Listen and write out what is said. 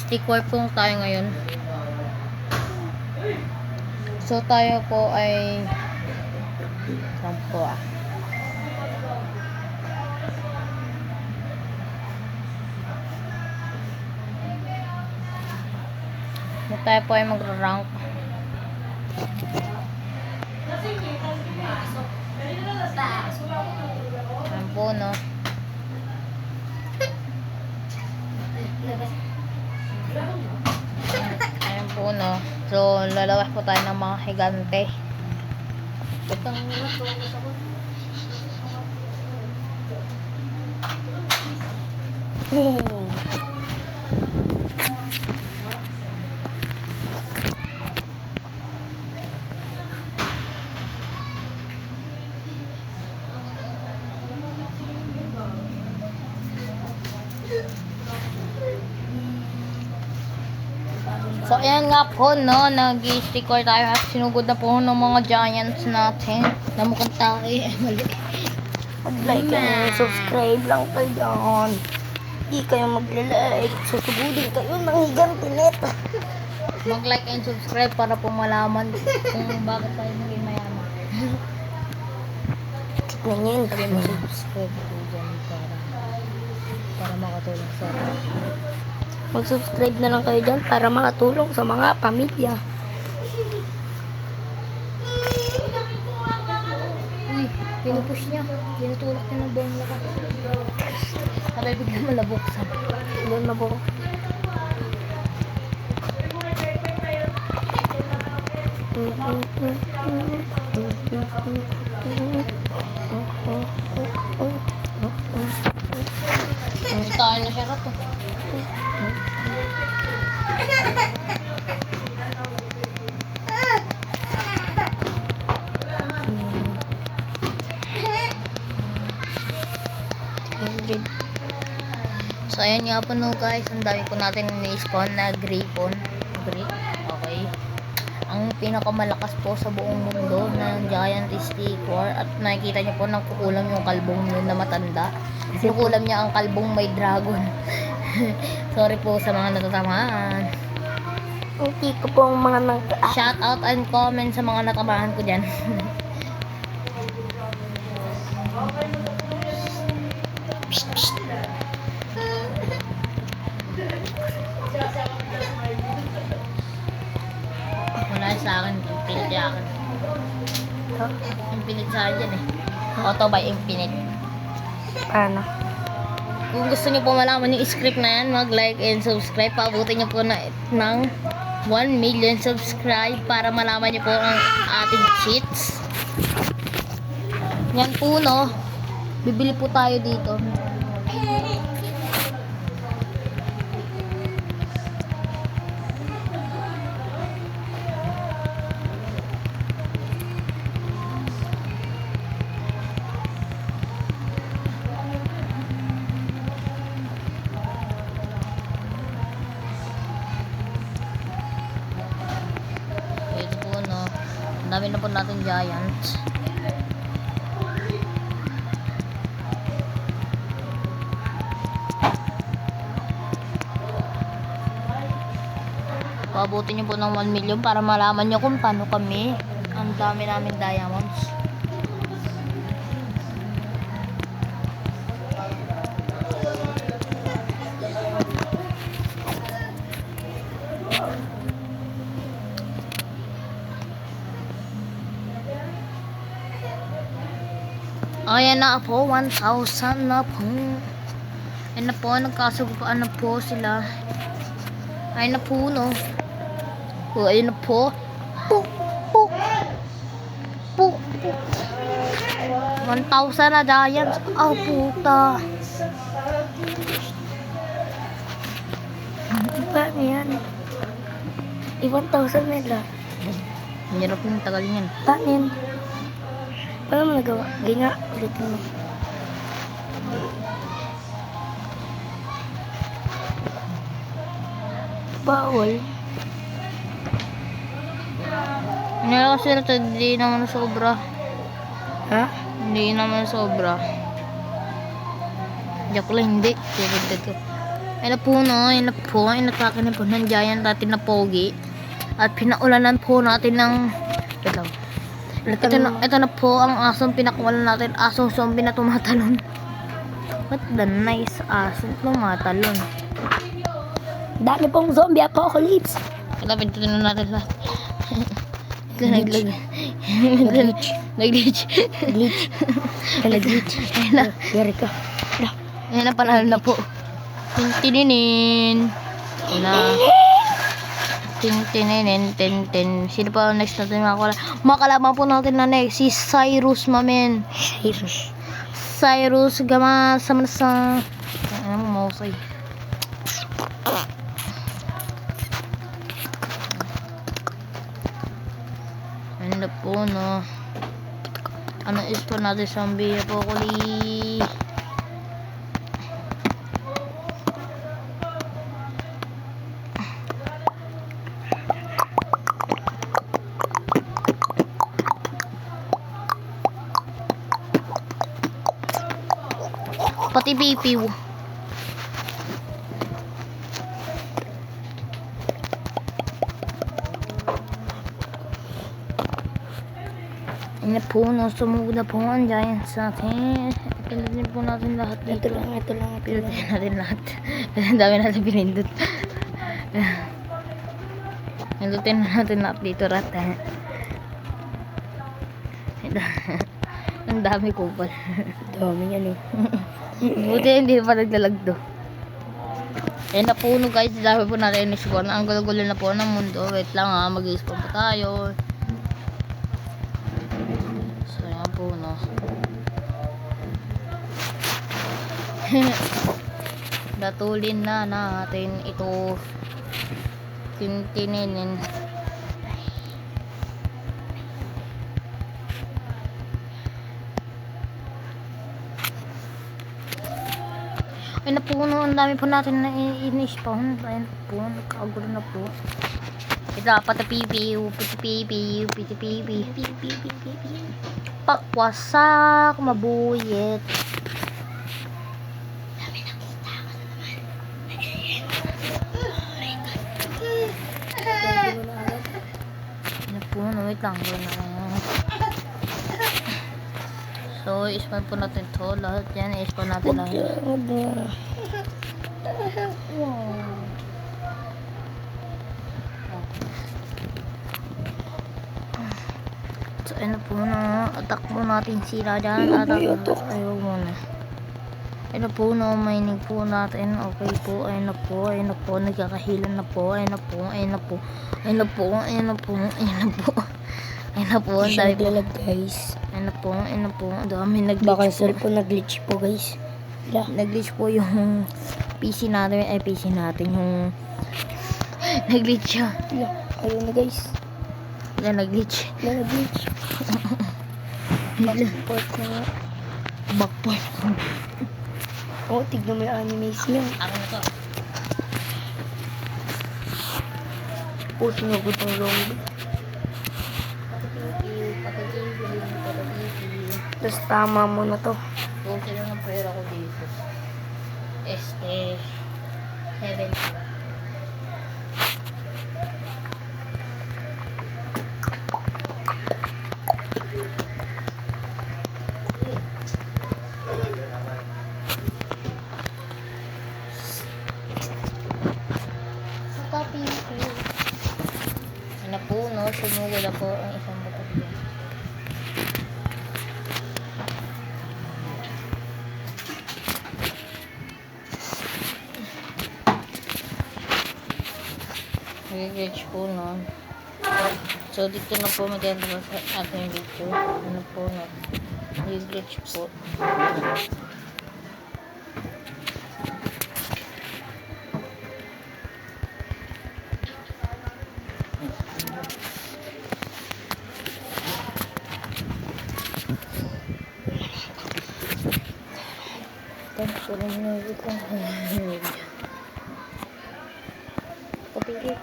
Sticker po tayo ngayon. So tayo po ay saan po So tayo po ay magra-rank. Ayan po, no? Ayan po, no? So, lalawas po tayo ng mga higante. So, ayan nga po, no, nag-sticker tayo at sinugod na po ng mga giants natin na mukhang tayo, mali. Mag-like and subscribe lang kayo dyan. Hindi kayo mag-like. Susugudin kayo ng higante neta. Mag-like and subscribe para po malaman kung bakit tayo naging mayaman. Tignan nyo yun. Sabi mo, subscribe po dyan para makatulong sa atin. Mag-subscribe na lang kayo dyan para makatulong sa mga pamilya. Uy, pinupush niya. Pinutulak niya ng buong lakas. Sabay bigla malabuksan. Doon na po. Tayo na siya rato. So ayan nga po, no, guys, ang dami po natin ni-spawn na Griffon. Okay. Ang pinakamalakas po sa buong mundo ng giant sticker, at nakikita niyo po nang kukulam yung kalbong yun na matanda. Kukulam niya ang kalbong may dragon. Sorry po sa mga natatamaan. Hindi ko po ang mga Shout out and comment sa mga natamahan ko dyan. Wala sa akin, infinite sa akin. Infinite sa akin eh. Auto by infinite. Paano? Kung gusto niyo po malaman yung script na yan, mag-like and subscribe. Paabutin niyo po ng 1 million subscribe para malaman niyo po ang ating cheats. Yan po, no. Bibili po tayo dito. Ito po, no. Ang dami na po natin giants. Paabutin niyo po ng 1 million para malaman niyo kung paano kami. Ang dami namin diamonds. Ayan na po, 1,000 na po. Ayan na po, nagkasugupaan na po sila. Ayan na po, no. O, ayun na po. Puk, puk. Puk, puk. 1,000 na giants. Oh, puta. Paano yan? 1,000 nila. Ang hirap yung tagal niyan. Paano yan? Paano mo nagawa? Hindi nga. Ulitin mo. Bawal. Ano kasi na ito, hindi naman sobra. Ha? Hindi naman sobra. Joke lang, hindi. Tibig ko. Ayun na po, no. Ayun na po. Inatake na po ng giant natin na pogi. At pinaulanan po natin ng... Ito na po ang asong pinakawalan natin. Asong zombie na tumatalon. What the nice asong tumatalon. Dami pong zombie apocalypse. Kalapit ito na natin lahat. Nag-glitch. Nag-glitch. Ayun na. Yari ka. Ayun na, panalo na po. Tintininin. Ayun na. Tintininin. Sino pa ang next natin makakala? Makalaban po natin na next. Si Cyrus, mamen. Cyrus, gama sama na sa... Ano mo, mausay. Ayun na po, no. Ano is po natin zombie apocalypse? Pati pipiw. Ayun na po, no. Sumugod na po ang giants natin. Pinutin po natin lahat dito. Ito lang. Pinutin natin lahat. Ang dami natin pinindot. Pinutin natin lahat dito rat. Ang dami kupal. Dami yan eh. Buti hindi pa naglalagdo. Ayun na po, no, guys. Dami po natin in-spawn. Ang gulo-gulo na po ng mundo. Wait lang ha. Mag-i-spawn pa tayo. So, yan po, no. Datulin na natin ito. Tintininin. Ayun na po, no. Ang dami po natin na in-spawn. Ayun po, nagkagulo na po. Ito, patapipiw, pitipipiw. Pakwasak, mabuyit. Ayun na po, no. Wait lang. So, i-spawn po natin to. Lahat yan, i-spawn natin lahat. So, ayun na po na. Attack po natin sila dyan. Attack. Ayaw muna. Ayun na po, no. Mining po natin. Okay po. Ayun na po. Ayun na po. Nagkakahilan na po. Ayun na po. Ayun na po. Ayun na po. Ayun na po. Ayun na po. Ayun na po. Ang dami po. Guys. Ayun na po. Ayun na po. Ang dami Baka nag-glitch po. cellphone nag-glitch po guys. Nag-glitch po yung PC natin. PC natin. Yung nag-glitch siya. Ayun na guys. Nag-glitch. Nag-glitch. Backport na nga. Backport. Oh, tignan mo yung animation. Ako na to. Puso na ko itong zombie. Tapos tama mo na to. Okay lang ang pera ko dito. 7. Ano po, no? Sumugod na po ang isang bato dyan. Nag-glitch po, no? So, dito na po maganda sa ating video. Ano po, no? Nag-glitch po. Thanks for the video. Kapigil.